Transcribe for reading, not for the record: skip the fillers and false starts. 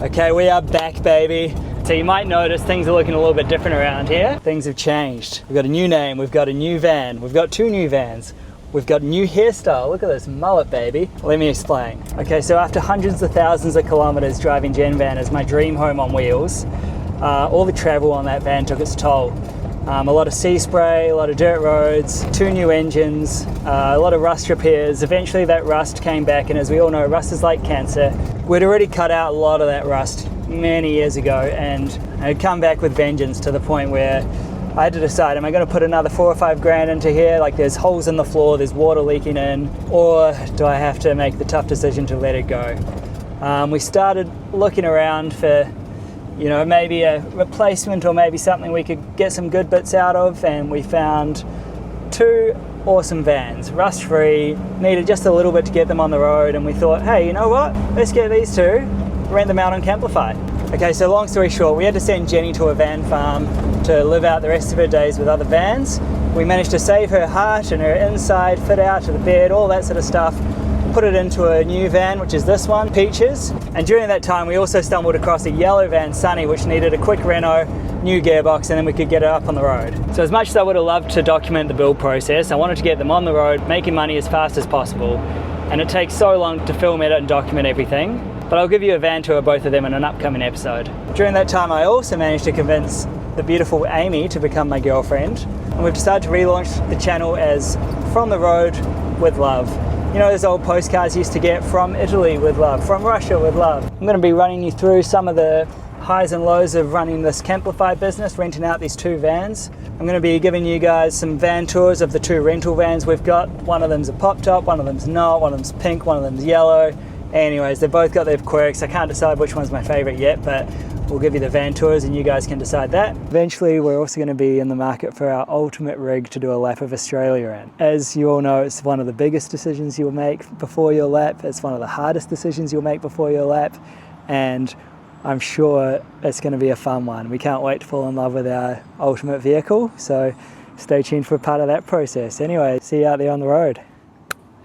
Okay, we are back, baby. So you might notice things are looking a little bit different around here. Things have changed. We've got a new name, we've got a new van, we've got 2 new vans. We've got a new hairstyle. Look at this mullet, baby. Let me explain. Okay, so after hundreds of thousands of kilometers driving Gen Van as my dream home on wheels, all the travel on that van took its toll. A lot of sea spray, a lot of dirt roads, 2 new engines, a lot of rust repairs. Eventually that rust came back, and as we all know, rust is like cancer. We'd already cut out a lot of that rust many years ago, and it come back with vengeance to the point where I had to decide, am I going to put another 4 or 5 grand into here? Like, there's holes in the floor, there's water leaking in, or do I have to make the tough decision to let it go? We started looking around for, you know, maybe a replacement or maybe something we could get some good bits out of, and we found 2 awesome vans, rust-free, needed just a little bit to get them on the road, and we thought, hey, you know what? Let's get these 2, rent them out on Camplify. Okay, so long story short, we had to send Jenny to a van farm to live out the rest of her days with other vans. We managed to save her heart and her inside, fit out to the bed, all that sort of stuff, put it into a new van, which is this one, Peaches. And during that time, we also stumbled across a yellow van, Sunny, which needed a quick reno, new gearbox, and then we could get it up on the road. So as much as I would have loved to document the build process, I wanted to get them on the road, making money as fast as possible. And it takes so long to film, edit, and document everything. But I'll give you a van tour of both of them in an upcoming episode. During that time, I also managed to convince the beautiful Amy to become my girlfriend. And we've decided to relaunch the channel as From the Road with Love. You know those old postcards you used to get, from Italy with love, from Russia with love. I'm going to be running you through some of the highs and lows of running this Camplify business, renting out these 2 vans. I'm going to be giving you guys some van tours of the 2 rental vans we've got. One of them's a pop top, one of them's not, one of them's pink, one of them's yellow. Anyways, they've both got their quirks. I can't decide which one's my favorite yet, but we'll give you the van tours and you guys can decide that. Eventually, we're also going to be in the market for our ultimate rig to do a lap of Australia in. As you all know, it's one of the biggest decisions you'll make before your lap. It's one of the hardest decisions you'll make before your lap, and I'm sure it's going to be a fun one. We can't wait to fall in love with our ultimate vehicle, so stay tuned for part of that process. Anyway, see you out there on the road.